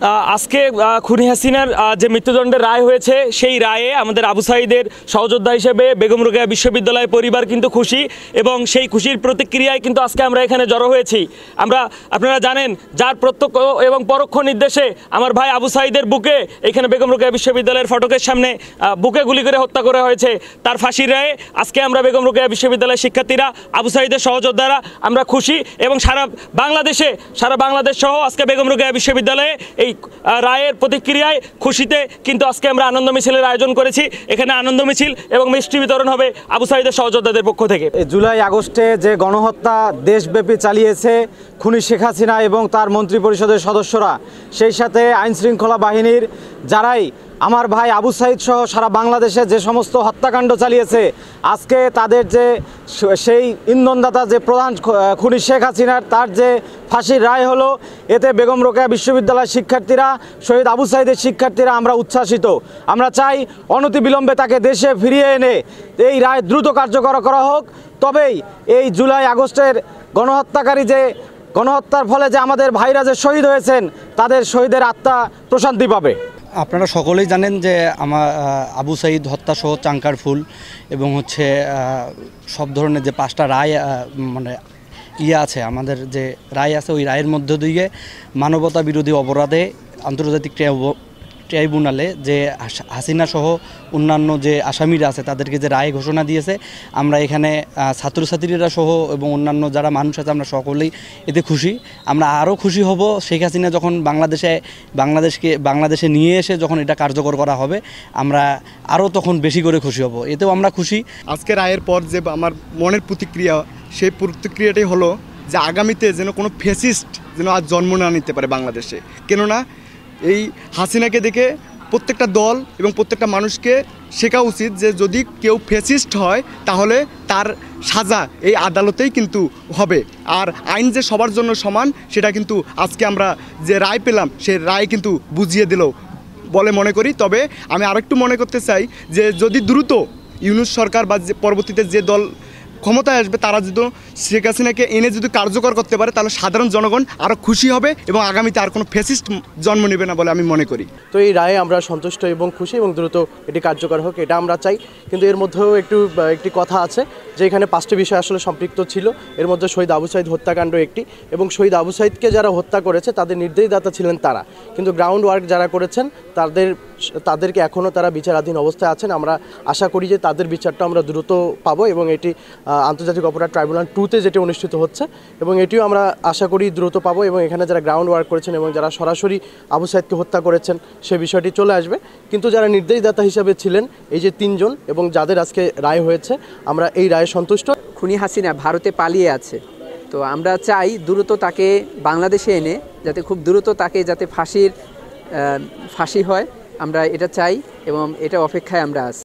আজকে খুনি হাসিনার যে মৃত্যুদণ্ডের রায় হয়েছে সেই রায়ে আমাদের আবু সাঈদের সহযোদ্ধা হিসেবে বেগম রোকেয়া বিশ্ববিদ্যালয় পরিবার কিন্তু খুশি এবং সেই খুশির প্রতিক্রিয়ায় কিন্তু আজকে আমরা এখানে জড়ো হয়েছি। আপনারা জানেন যার প্রত্যক্ষ এবং পরোক্ষ নির্দেশে আমার ভাই আবু সাঈদের বুকে এখানে বেগম রোকেয়া বিশ্ববিদ্যালয়ের ফটকের সামনে বুকে গুলি করে হত্যা করা হয়েছে, তার ফাঁসির রায়ে আজকে আমরা বেগম রোকেয়া বিশ্ববিদ্যালয়ের শিক্ষার্থীরা আবু সাঈদের সহযোদ্ধারা আমরা খুশি এবং সারা বাংলাদেশ সহ আজকে বেগম রোকেয়া বিশ্ববিদ্যালয়ে এই রায়ের প্রতিক্রিয়ায় খুশিতে কিন্তু আজকে আমরা আনন্দ মিছিলের আয়োজন করেছি। এখানে আনন্দ মিছিল এবং মিষ্টি বিতরণ হবে আবু সাঈদের সহযোদ্ধাদের পক্ষ থেকে। জুলাই আগস্টে যে গণহত্যা দেশব্যাপী চালিয়েছে খুনি শেখ হাসিনা এবং তার মন্ত্রিপরিষদের সদস্যরা, সেই সাথে আইনশৃঙ্খলা বাহিনীর যারাই আমার ভাই আবু সাঈদ সহ সারা বাংলাদেশে যে সমস্ত হত্যাকাণ্ড চালিয়েছে, আজকে তাদের যে সেই ইন্ধনদাতা যে প্রধান খুনি শেখ হাসিনার তার যে ফাঁসির রায় হলো, এতে বেগম রোকেয়া বিশ্ববিদ্যালয়ের শিক্ষার্থীরা, শহীদ আবু সাঈদের শিক্ষার্থীরা আমরা উচ্ছ্বাসিত। আমরা চাই অনতিবিলম্বে তাকে দেশে ফিরিয়ে এনে এই রায় দ্রুত কার্যকর করা হোক। তবেই এই জুলাই আগস্টের গণহত্যার ফলে যে আমাদের ভাইরা যে শহীদ হয়েছেন, তাদের শহীদের আত্মা প্রশান্তি পাবে। আপনারা সকলেই জানেন যে আমার আবু সাঈদ হত্যা সহ চাঙ্কার ফুল এবং সব ধরনের যে 5টা রায় আছে, আমাদের যে রায় আছে, ওই রায়ের মধ্য দিয়ে মানবতা বিরোধী অপরাধে আন্তর্জাতিক ট্রাইব্যুনালে যে হাসিনা সহ অন্যান্য যে আসামিরা আছে তাদেরকে যে রায় ঘোষণা দিয়েছে, আমরা এখানে ছাত্রছাত্রীরা সহ এবং অন্যান্য যারা মানুষ আছে আমরা সকলেই এতে খুশি। আমরা আরও খুশি হব শেখ হাসিনা যখন বাংলাদেশে নিয়ে এসে যখন এটা কার্যকর করা হবে, আমরা আরও তখন বেশি করে খুশি হব। এতেও আমরা খুশি। আজকে রায়ের পর যে আমার মনের প্রতিক্রিয়া, সেই প্রতিক্রিয়াটাই হলো যে আগামীতে যেন কোনো ফ্যাসিস্ট যেন আর জন্ম না নিতে পারে বাংলাদেশে। কেননা এই হাসিনাকে দেখে প্রত্যেকটা দল এবং প্রত্যেকটা মানুষকে শেখা উচিত যে যদি কেউ ফ্যাসিস্ট হয় তাহলে তার সাজা এই আদালতেই কিন্তু হবে। আর আইন যে সবার জন্য সমান, সেটা কিন্তু আজকে আমরা যে রায় পেলাম সেই রায় কিন্তু বুঝিয়ে দিল বলে মনে করি। তবে আমি আরেকটু মনে করতে চাই যে যদি দ্রুত ইউনূস সরকার বা যে পরবর্তীতে যে দল ক্ষমতায় আসবে, তারা যদি শেখ হাসিনাকে এনে যদি কার্যকর করতে পারে, তাহলে সাধারণ জনগণ আরও খুশি হবে এবং আগামীতে আর কোনো ফ্যাসিস্ট জন্ম নেবে না বলে আমি মনে করি। তো এই রায়ে আমরা সন্তুষ্ট এবং খুশি এবং দ্রুত এটি কার্যকর হোক, এটা আমরা চাই। কিন্তু এর মধ্যেও একটি কথা আছে যে এখানে 5টি বিষয় আসলে সম্পৃক্ত ছিল। এর মধ্যে শহীদ আবু সাঈদ হত্যাকাণ্ড একটি, এবং শহীদ আবু সাঈদকে যারা হত্যা করেছে তাদের নির্দেশদাতা ছিলেন তারা, কিন্তু গ্রাউন্ড ওয়ার্ক যারা করেছেন তাদেরকে এখনও তারা বিচারাধীন অবস্থায় আছেন। আমরা আশা করি যে তাদের বিচারটা আমরা দ্রুত পাবো এবং এটি আন্তর্জাতিক অপরাধ ট্রাইব্যুনাল 2-তে যেটি অনুষ্ঠিত হচ্ছে, এবং এটিও আমরা আশা করি দ্রুত পাবো। এবং এখানে যারা গ্রাউন্ড ওয়ার্ক করেছেন এবং যারা সরাসরি আবু সাঈদকে হত্যা করেছেন সে বিষয়টি চলে আসবে। কিন্তু যারা নির্দেশদাতা হিসাবে ছিলেন এই যে 3 জন এবং যাদের আজকে রায় হয়েছে, আমরা এই রায়ে সন্তুষ্ট। খুনি হাসিনা ভারতে পালিয়ে আছে, তো আমরা চাই দ্রুত তাকে বাংলাদেশে এনে যাতে খুব দ্রুত তাকে যাতে ফাঁসি হয়, আমরা এটা চাই এবং এটা অপেক্ষায় আমরা আছি।